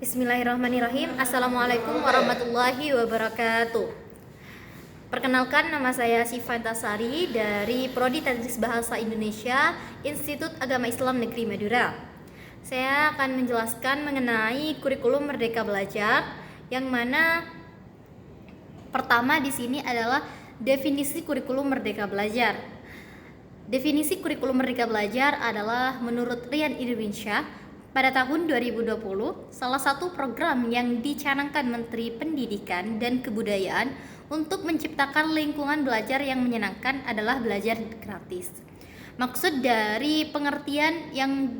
Bismillahirrahmanirrahim. Assalamualaikum warahmatullahi wabarakatuh. Perkenalkan, nama saya Syifa Antasari dari Prodi Tadris Bahasa Indonesia, Institut Agama Islam Negeri Madura. Saya akan menjelaskan mengenai kurikulum Merdeka Belajar, yang mana pertama di sini adalah definisi kurikulum Merdeka Belajar. Definisi kurikulum Merdeka Belajar adalah menurut Rian Irwinsyah, pada tahun 2020, salah satu program yang dicanangkan Menteri Pendidikan dan Kebudayaan untuk menciptakan lingkungan belajar yang menyenangkan adalah belajar gratis. Maksud dari pengertian yang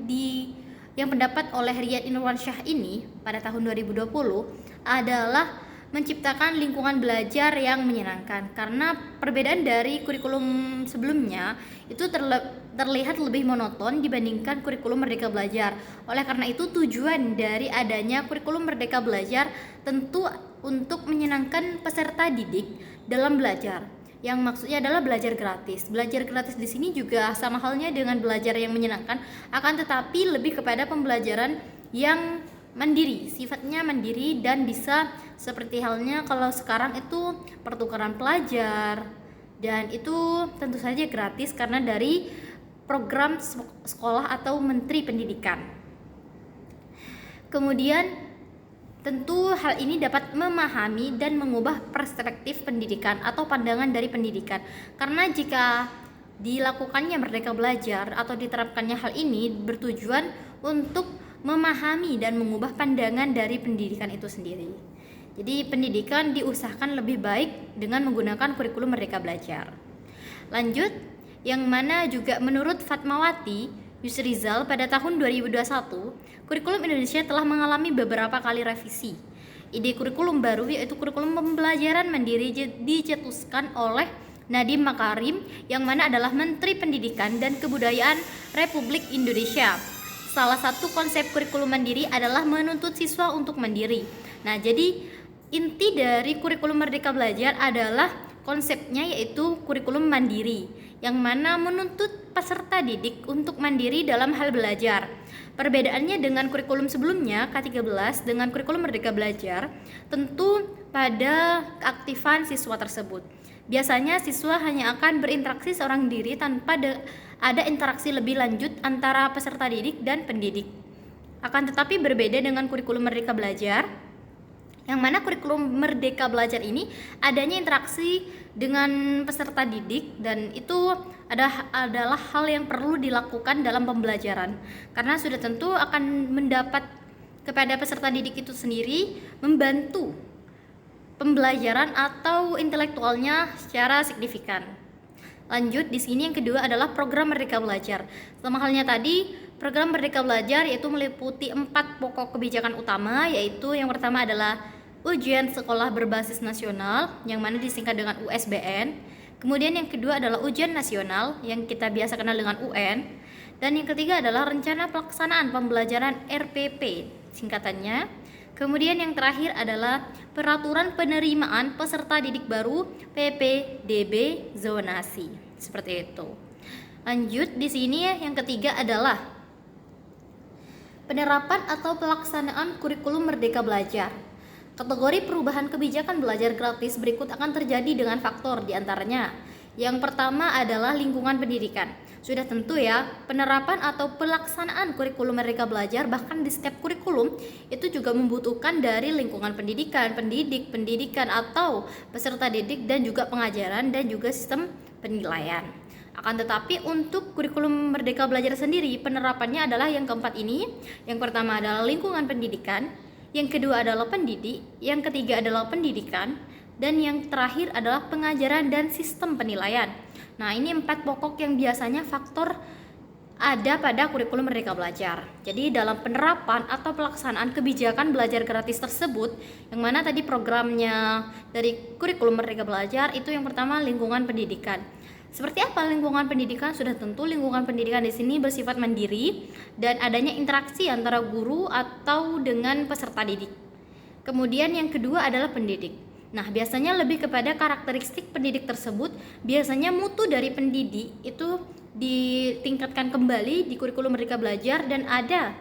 pendapat oleh Rian Irwinsyah ini pada tahun 2020 adalah menciptakan lingkungan belajar yang menyenangkan, karena perbedaan dari kurikulum sebelumnya itu terlihat lebih monoton dibandingkan kurikulum Merdeka Belajar. Oleh karena itu, tujuan dari adanya kurikulum Merdeka Belajar tentu untuk menyenangkan peserta didik dalam belajar, yang maksudnya adalah belajar gratis. Belajar gratis di sini juga sama halnya dengan belajar yang menyenangkan, akan tetapi lebih kepada pembelajaran yang mandiri, sifatnya mandiri, dan bisa seperti halnya kalau sekarang itu pertukaran pelajar, dan itu tentu saja gratis karena dari program sekolah atau Menteri Pendidikan. Kemudian tentu hal ini dapat memahami dan mengubah perspektif pendidikan atau pandangan dari pendidikan, karena jika dilakukannya Merdeka Belajar atau diterapkannya hal ini bertujuan untuk memahami dan mengubah pandangan dari pendidikan itu sendiri. Jadi pendidikan diusahakan lebih baik dengan menggunakan kurikulum Merdeka Belajar. Lanjut, yang mana juga menurut Fatmawati Yusrizal pada tahun 2021, kurikulum Indonesia telah mengalami beberapa kali revisi. Ide kurikulum baru yaitu kurikulum pembelajaran mandiri dicetuskan oleh Nadiem Makarim, yang mana adalah Menteri Pendidikan dan Kebudayaan Republik Indonesia. Salah satu konsep kurikulum mandiri adalah menuntut siswa untuk mandiri. Nah, jadi inti dari kurikulum Merdeka Belajar adalah konsepnya yaitu kurikulum mandiri, yang mana menuntut peserta didik untuk mandiri dalam hal belajar. Perbedaannya dengan kurikulum sebelumnya, K13, dengan kurikulum Merdeka Belajar, tentu pada keaktifan siswa tersebut. Biasanya siswa hanya akan berinteraksi seorang diri tanpa ada interaksi lebih lanjut antara peserta didik dan pendidik. Akan tetapi berbeda dengan kurikulum Merdeka Belajar, yang mana kurikulum Merdeka Belajar ini adanya interaksi dengan peserta didik, dan itu adalah hal yang perlu dilakukan dalam pembelajaran, karena sudah tentu akan mendapat kepada peserta didik itu sendiri membantu pembelajaran atau intelektualnya secara signifikan. Lanjut, di sini yang kedua adalah program Merdeka Belajar. Sama halnya tadi, program Merdeka Belajar yaitu meliputi 4 pokok kebijakan utama, yaitu yang pertama adalah ujian sekolah berbasis nasional, yang mana disingkat dengan USBN. Kemudian yang kedua adalah ujian nasional, yang kita biasa kenal dengan UN. Dan yang ketiga adalah rencana pelaksanaan pembelajaran RPP, singkatannya. Kemudian yang terakhir adalah peraturan penerimaan peserta didik baru PPDB zonasi. Seperti itu. Lanjut, di sini yang ketiga adalah penerapan atau pelaksanaan kurikulum Merdeka Belajar. Kategori perubahan kebijakan belajar gratis berikut akan terjadi dengan faktor diantaranya. Yang pertama adalah lingkungan pendidikan. Sudah tentu ya, penerapan atau pelaksanaan kurikulum Merdeka Belajar bahkan di setiap kurikulum itu juga membutuhkan dari lingkungan pendidikan, pendidikan atau peserta didik, dan juga pengajaran dan juga sistem penilaian. Akan tetapi untuk kurikulum Merdeka Belajar sendiri, penerapannya adalah yang keempat ini. Yang pertama adalah lingkungan pendidikan, yang kedua adalah pendidik, yang ketiga adalah pendidikan, dan yang terakhir adalah pengajaran dan sistem penilaian. Nah, ini 4 pokok yang biasanya faktor ada pada kurikulum Merdeka Belajar. Jadi dalam penerapan atau pelaksanaan kebijakan belajar gratis tersebut, yang mana tadi programnya dari kurikulum Merdeka Belajar itu yang pertama lingkungan pendidikan. Seperti apa lingkungan pendidikan? Sudah tentu lingkungan pendidikan di sini bersifat mandiri dan adanya interaksi antara guru atau dengan peserta didik. Kemudian yang kedua adalah pendidik. Nah, biasanya lebih kepada karakteristik pendidik tersebut. Biasanya mutu dari pendidik itu ditingkatkan kembali di kurikulum Merdeka Belajar, dan ada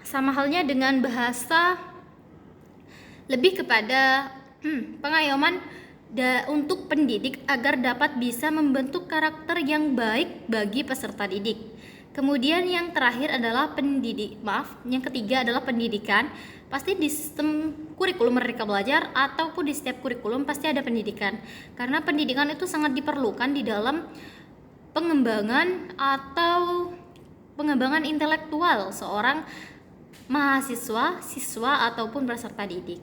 sama halnya dengan bahasa lebih kepada pengayoman untuk pendidik agar dapat bisa membentuk karakter yang baik bagi peserta didik. Kemudian yang terakhir adalah yang ketiga adalah pendidikan. Pasti di sistem kurikulum Merdeka Belajar ataupun di setiap kurikulum pasti ada pendidikan. Karena pendidikan itu sangat diperlukan di dalam pengembangan intelektual seorang mahasiswa, siswa ataupun peserta didik.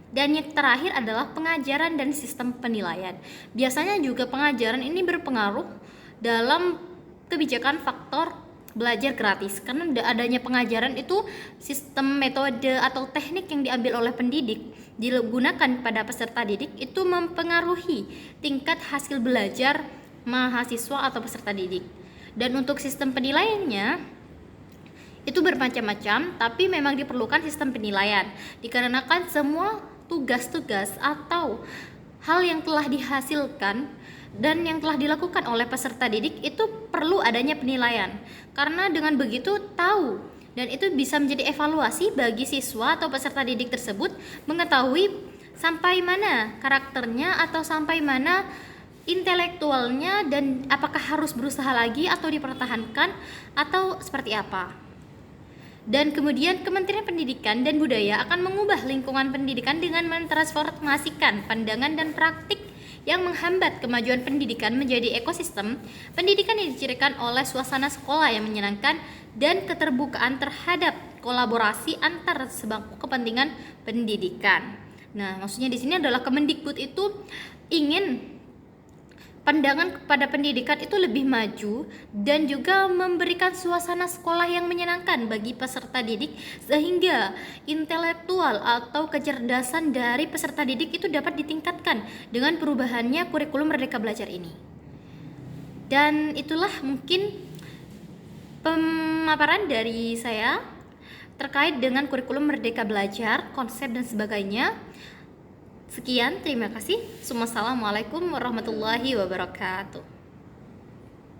Dan yang terakhir adalah pengajaran dan sistem penilaian. Biasanya juga pengajaran ini berpengaruh dalam kebijakan faktor belajar gratis, karena adanya pengajaran itu sistem metode atau teknik yang diambil oleh pendidik digunakan pada peserta didik itu mempengaruhi tingkat hasil belajar mahasiswa atau peserta didik. Dan untuk sistem penilaiannya itu bermacam-macam, tapi memang diperlukan sistem penilaian dikarenakan semua tugas-tugas atau hal yang telah dihasilkan dan yang telah dilakukan oleh peserta didik itu perlu adanya penilaian, karena dengan begitu tahu dan itu bisa menjadi evaluasi bagi siswa atau peserta didik tersebut mengetahui sampai mana karakternya atau sampai mana intelektualnya dan apakah harus berusaha lagi atau dipertahankan atau seperti apa. Dan kemudian Kementerian Pendidikan dan Budaya akan mengubah lingkungan pendidikan dengan mentransformasikan pandangan dan praktik yang menghambat kemajuan pendidikan menjadi ekosistem pendidikan yang dicirikan oleh suasana sekolah yang menyenangkan dan keterbukaan terhadap kolaborasi antar sebangku kepentingan pendidikan. Nah, maksudnya di sini adalah Kemendikbud itu ingin pandangan kepada pendidikan itu lebih maju dan juga memberikan suasana sekolah yang menyenangkan bagi peserta didik sehingga intelektual atau kecerdasan dari peserta didik itu dapat ditingkatkan dengan perubahannya kurikulum Merdeka Belajar ini. Dan itulah mungkin pemaparan dari saya terkait dengan kurikulum Merdeka Belajar, konsep dan sebagainya. Sekian, terima kasih. Assalamualaikum warahmatullahi wabarakatuh.